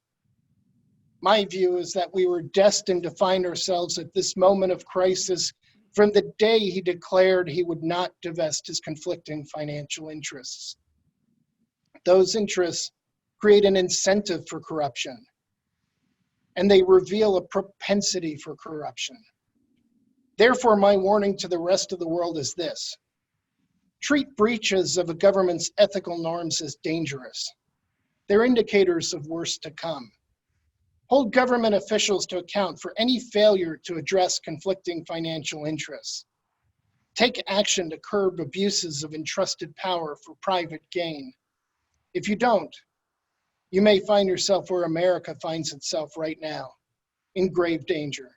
My view is that we were destined to find ourselves at this moment of crisis from the day he declared he would not divest his conflicting financial interests. Those interests create an incentive for corruption, and they reveal a propensity for corruption. Therefore, my warning to the rest of the world is this: treat breaches of a government's ethical norms as dangerous. They're indicators of worse to come. Hold government officials to account for any failure to address conflicting financial interests. Take action to curb abuses of entrusted power for private gain. If you don't, you may find yourself where America finds itself right now, in grave danger.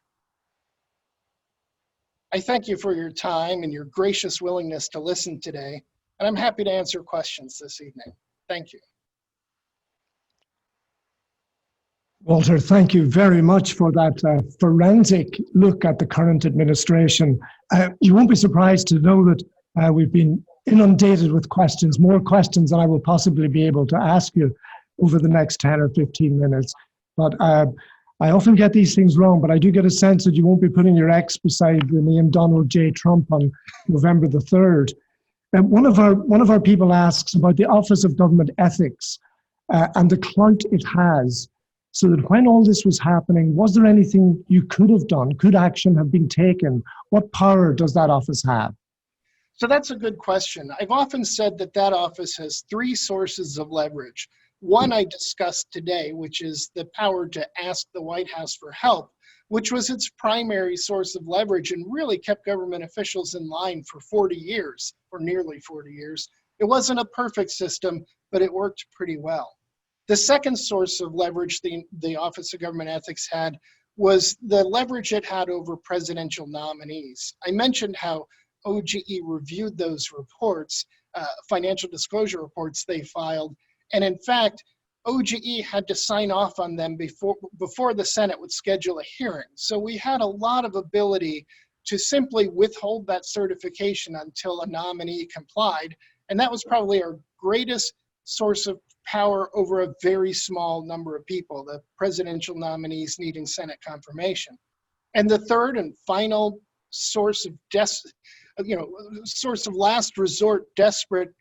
I thank you for your time and your gracious willingness to listen today, and I'm happy to answer questions this evening. Thank you. Walter, thank you very much for that forensic look at the current administration. You won't be surprised to know that we've been inundated with questions, more questions than I will possibly be able to ask you over the next 10 or 15 minutes. But I often get these things wrong, but I do get a sense that you won't be putting your X beside the name Donald J. Trump on November the 3rd. And one of our people asks about the Office of Government Ethics and the clout it has. So that when all this was happening, was there anything you could have done? Could action have been taken? What power does that office have? So that's a good question. I've often said that that office has three sources of leverage. One I discussed today, which is the power to ask the White House for help, which was its primary source of leverage and really kept government officials in line for 40 years, or nearly 40 years. It wasn't a perfect system, but it worked pretty well. The second source of leverage the Office of Government Ethics had was the leverage it had over presidential nominees. I mentioned how OGE reviewed those reports, financial disclosure reports they filed, and in fact, OGE had to sign off on them before the Senate would schedule a hearing. So we had a lot of ability to simply withhold that certification until a nominee complied, and that was probably our greatest source of power over a very small number of people, the presidential nominees needing Senate confirmation. And the third and final source of source of last resort, desperate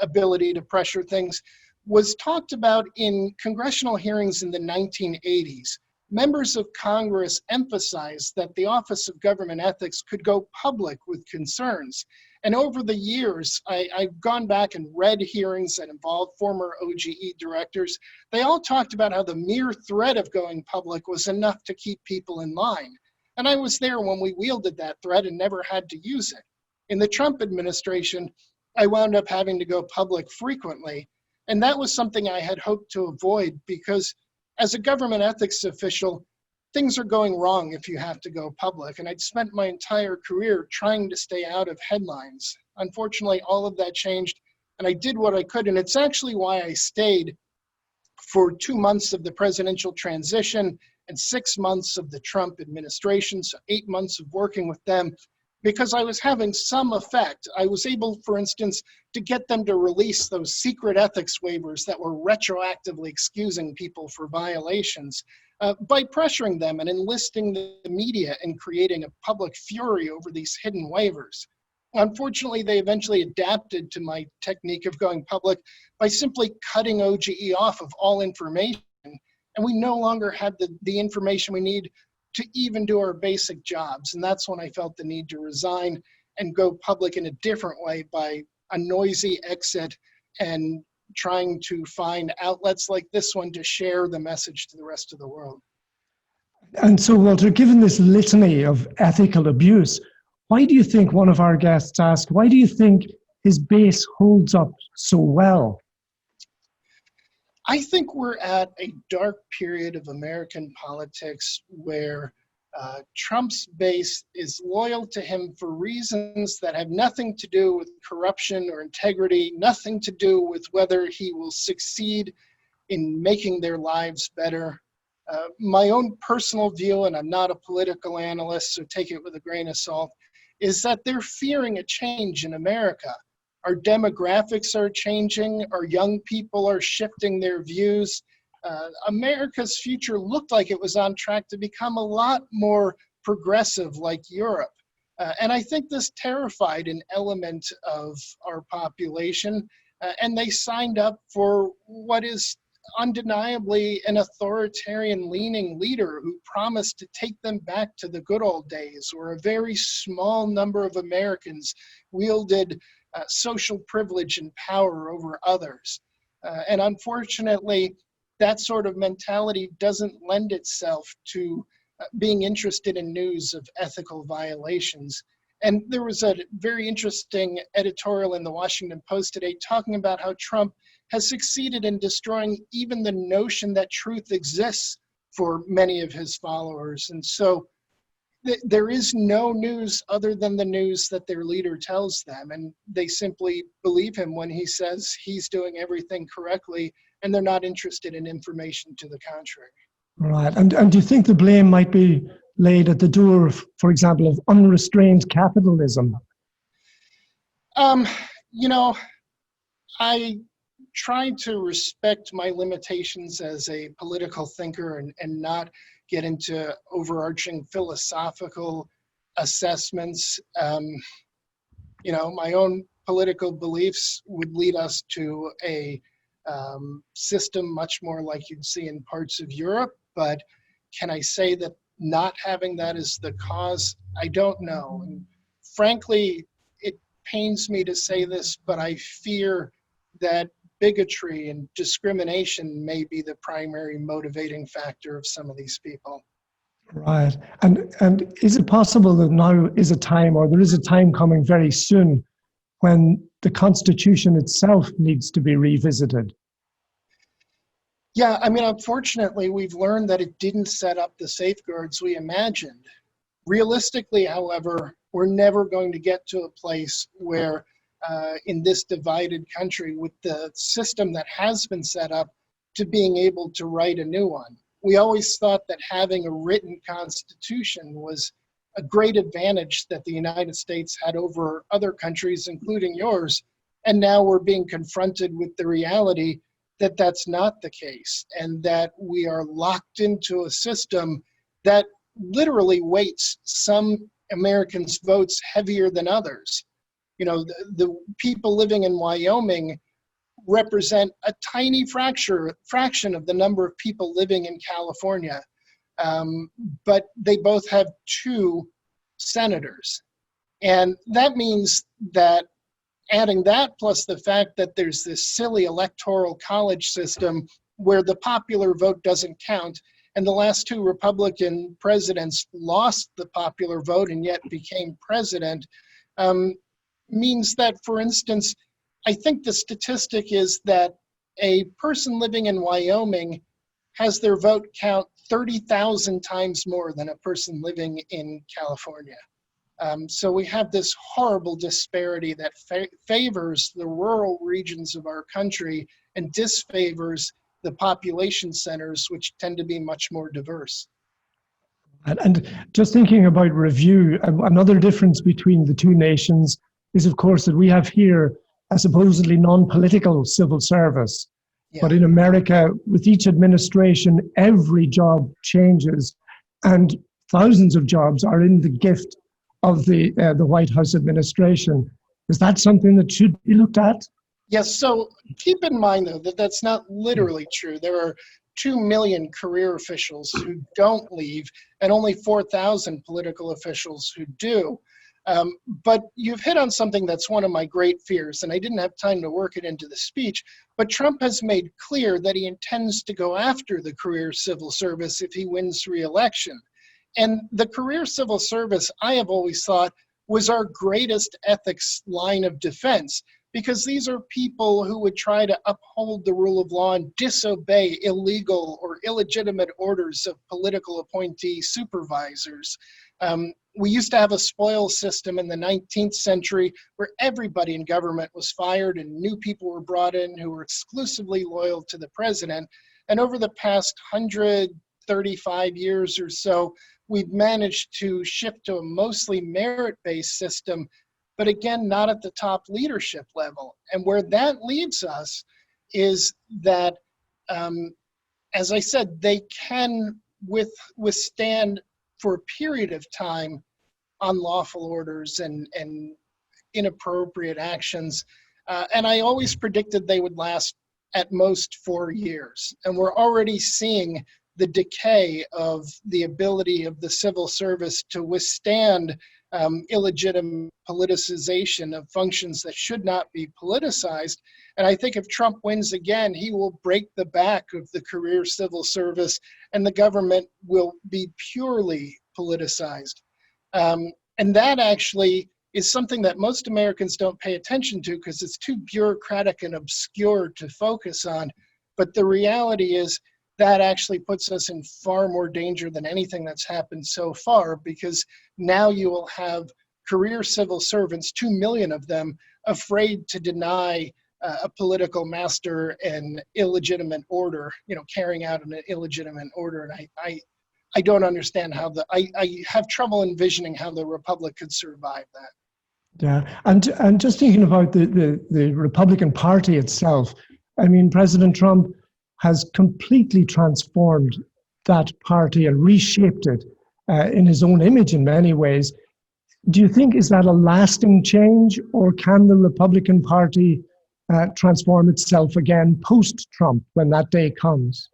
ability to pressure things was talked about in congressional hearings in the 1980s. Members of Congress emphasized that the Office of Government Ethics could go public with concerns. And over the years, I've gone back and read hearings that involved former OGE directors. They all talked about how the mere threat of going public was enough to keep people in line. And I was there when we wielded that threat and never had to use it. In the Trump administration, I wound up having to go public frequently. And that was something I had hoped to avoid because as a government ethics official, things are going wrong if you have to go public. And I'd spent my entire career trying to stay out of headlines. Unfortunately, all of that changed and I did what I could. And it's actually why I stayed for 2 months of the presidential transition and 6 months of the Trump administration, so 8 months of working with them, because I was having some effect. I was able, for instance, to get them to release those secret ethics waivers that were retroactively excusing people for violations by pressuring them and enlisting the media and creating a public fury over these hidden waivers. Unfortunately, they eventually adapted to my technique of going public by simply cutting OGE off of all information. And we no longer had the information we need to even do our basic jobs. And that's when I felt the need to resign and go public in a different way by a noisy exit and trying to find outlets like this one to share the message to the rest of the world. And so, Walter, given this litany of ethical abuse, why do you think, one of our guests asked, why do you think his base holds up so well? I think we're at a dark period of American politics where Trump's base is loyal to him for reasons that have nothing to do with corruption or integrity, nothing to do with whether he will succeed in making their lives better. My own personal view, and I'm not a political analyst, so take it with a grain of salt, is that they're fearing a change in America. Our demographics are changing, our young people are shifting their views. America's future looked like it was on track to become a lot more progressive like Europe. And I think this terrified an element of our population, and they signed up for what is undeniably an authoritarian-leaning leader who promised to take them back to the good old days where a very small number of Americans wielded social privilege and power over others. And unfortunately, that sort of mentality doesn't lend itself to being interested in news of ethical violations. And there was a very interesting editorial in the Washington Post today talking about how Trump has succeeded in destroying even the notion that truth exists for many of his followers. And so there is no news other than the news that their leader tells them. And they simply believe him when he says he's doing everything correctly, and they're not interested in information to the contrary. Right. And do you think the blame might be laid at the door, for example, of unrestrained capitalism? Um, you know, I try to respect my limitations as a political thinker and not get into overarching philosophical assessments. My own political beliefs would lead us to a system much more like you'd see in parts of Europe. But can I say that not having that as the cause? I don't know. And frankly, it pains me to say this, but I fear that bigotry and discrimination may be the primary motivating factor of some of these people. Right. And is it possible that now is a time, or there is a time coming very soon, when the Constitution itself needs to be revisited? Yeah, I mean, unfortunately, we've learned that it didn't set up the safeguards we imagined. Realistically, however, we're never going to get to a place where, in this divided country, with the system that has been set up, to being able to write a new one. We always thought that having a written constitution was a great advantage that the United States had over other countries, including yours. And now we're being confronted with the reality that that's not the case, and that we are locked into a system that literally weights some Americans' votes heavier than others. The people living in Wyoming represent a tiny fraction of the number of people living in California, but they both have two senators. And that means that adding that plus the fact that there's this silly electoral college system where the popular vote doesn't count, and the last two Republican presidents lost the popular vote and yet became president, means that, for instance, I think the statistic is that a person living in Wyoming has their vote count 30,000 times more than a person living in California. So we have this horrible disparity that favors the rural regions of our country and disfavors the population centers, which tend to be much more diverse. And just thinking about review, another difference between the two nations is, of course, that we have here a supposedly non-political civil service. Yeah. But in America, with each administration, every job changes, and thousands of jobs are in the gift of the White House administration. Is that something that should be looked at? Yes, so keep in mind, though, that that's not literally true. There are 2 million career officials who don't leave and only 4,000 political officials who do. But you've hit on something that's one of my great fears, and I didn't have time to work it into the speech, but Trump has made clear that he intends to go after the career civil service if he wins re-election. And the career civil service, I have always thought, was our greatest ethics line of defense, because these are people who would try to uphold the rule of law and disobey illegal or illegitimate orders of political appointee supervisors. We used to have a spoil system in the 19th century where everybody in government was fired and new people were brought in who were exclusively loyal to the president. And over the past 135 years or so, we've managed to shift to a mostly merit-based system, but again, not at the top leadership level. And where that leaves us is that, as I said, they can withstand for a period of time unlawful orders and inappropriate actions. And I always predicted they would last at most 4 years. And we're already seeing the decay of the ability of the civil service to withstand illegitimate politicization of functions that should not be politicized. And I think if Trump wins again, he will break the back of the career civil service and the government will be purely politicized. And that actually is something that most Americans don't pay attention to because it's too bureaucratic and obscure to focus on. But the reality is that actually puts us in far more danger than anything that's happened so far, because now you will have career civil servants, 2 million of them, afraid to deny a political master and illegitimate order, carrying out an illegitimate order. And I don't understand how I have trouble envisioning how the Republic could survive that. Yeah, and just thinking about the Republican Party itself, I mean, President Trump has completely transformed that party and reshaped it in his own image in many ways. Do you think, is that a lasting change, or can the Republican Party transform itself again post-Trump when that day comes?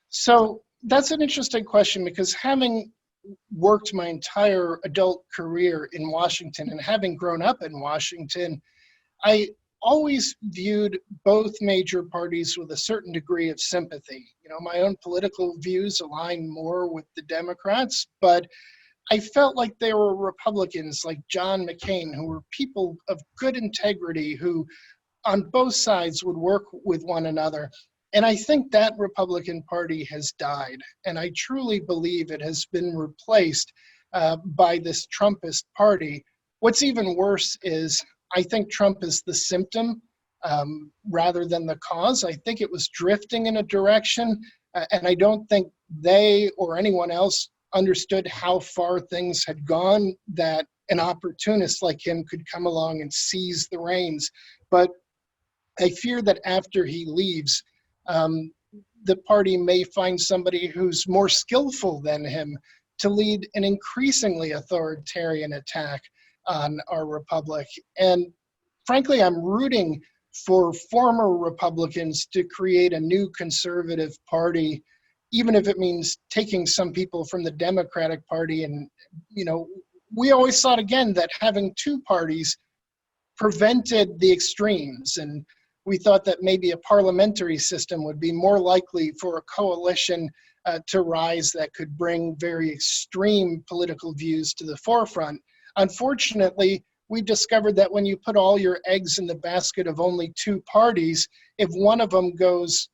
So that's an interesting question, because having worked my entire adult career in Washington and having grown up in Washington, I always viewed both major parties with a certain degree of sympathy. My own political views align more with the Democrats, but I felt like there were Republicans like John McCain who were people of good integrity who on both sides would work with one another. And I think that Republican Party has died. And I truly believe it has been replaced by this Trumpist party. What's even worse is I think Trump is the symptom rather than the cause. I think it was drifting in a direction, and I don't think they or anyone else understood how far things had gone, that an opportunist like him could come along and seize the reins. But I fear that after he leaves, the party may find somebody who's more skillful than him to lead an increasingly authoritarian attack on our republic. And frankly, I'm rooting for former Republicans to create a new conservative party, even if it means taking some people from the Democratic Party. And, we always thought, again, that having two parties prevented the extremes. And we thought that maybe a parliamentary system would be more likely for a coalition to rise that could bring very extreme political views to the forefront. Unfortunately, we discovered that when you put all your eggs in the basket of only two parties, if one of them goes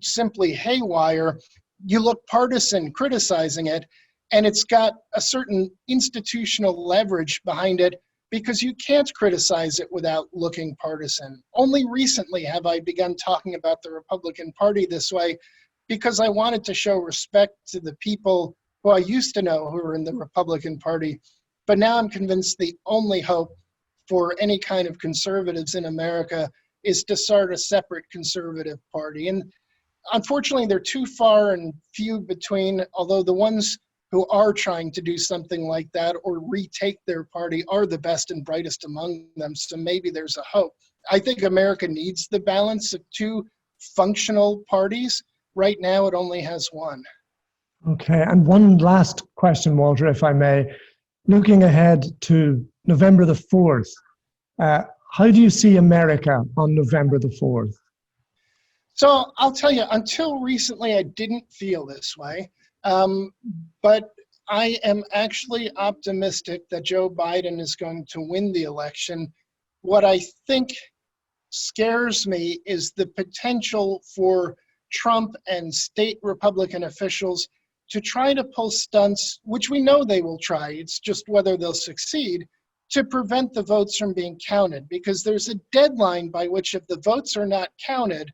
simply haywire, you look partisan criticizing it, and it's got a certain institutional leverage behind it because you can't criticize it without looking partisan. Only recently have I begun talking about the Republican Party this way, because I wanted to show respect to the people who I used to know who were in the Republican Party. But now I'm convinced the only hope for any kind of conservatives in America is to start a separate conservative party. And unfortunately, they're too far and few between, although the ones who are trying to do something like that or retake their party are the best and brightest among them. So maybe there's a hope. I think America needs the balance of two functional parties. Right now, it only has one. Okay, and one last question, Walter, if I may. Looking ahead to November the 4th, how do you see America on November the 4th? So I'll tell you, until recently, I didn't feel this way. But I am actually optimistic that Joe Biden is going to win the election. What I think scares me is the potential for Trump and state Republican officials to try to pull stunts, which we know they will try. It's just whether they'll succeed, to prevent the votes from being counted, because there's a deadline by which, if the votes are not counted,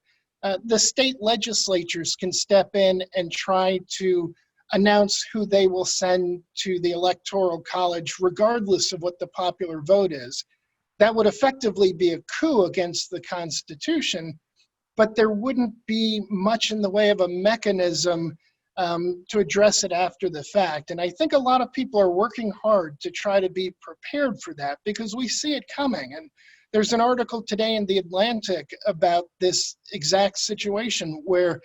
the state legislatures can step in and try to announce who they will send to the Electoral College, regardless of what the popular vote is. That would effectively be a coup against the Constitution, but there wouldn't be much in the way of a mechanism to address it after the fact. And I think a lot of people are working hard to try to be prepared for that, because we see it coming. And there's an article today in The Atlantic about this exact situation where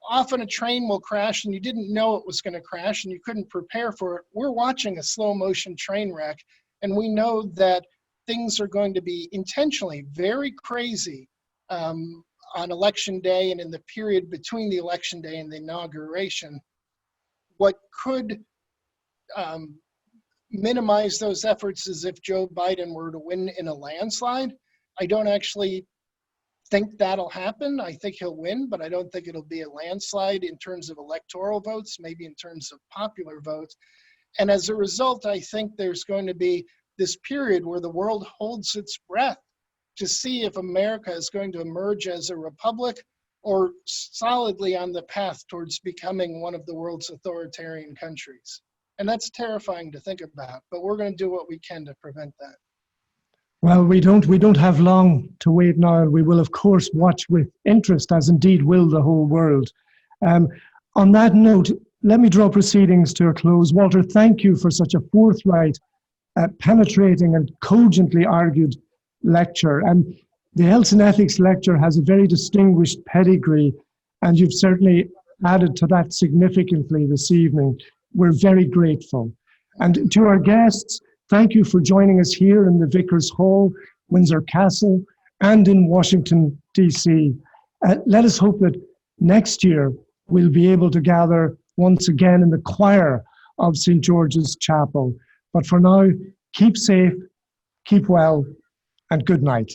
often a train will crash and you didn't know it was going to crash and you couldn't prepare for it. We're watching a slow motion train wreck, and we know that things are going to be intentionally very crazy on election day and in the period between the election day and the inauguration. What could minimize those efforts is if Joe Biden were to win in a landslide. I don't actually think that'll happen. I think he'll win, but I don't think it'll be a landslide in terms of electoral votes, maybe in terms of popular votes. And as a result, I think there's going to be this period where the world holds its breath to see if America is going to emerge as a republic or solidly on the path towards becoming one of the world's authoritarian countries. And that's terrifying to think about, but we're going to do what we can to prevent that. Well, we don't have long to wait now. We will, of course, watch with interest, as indeed will the whole world. On that note, let me draw proceedings to a close. Walter, thank you for such a forthright, penetrating and cogently argued lecture. And the Elson Ethics Lecture has a very distinguished pedigree, and you've certainly added to that significantly this evening. We're very grateful. And to our guests, thank you for joining us here in the Vickers Hall, Windsor Castle, and in Washington, D.C. Let us hope that next year we'll be able to gather once again in the choir of St. George's Chapel. But for now, keep safe, keep well, and good night.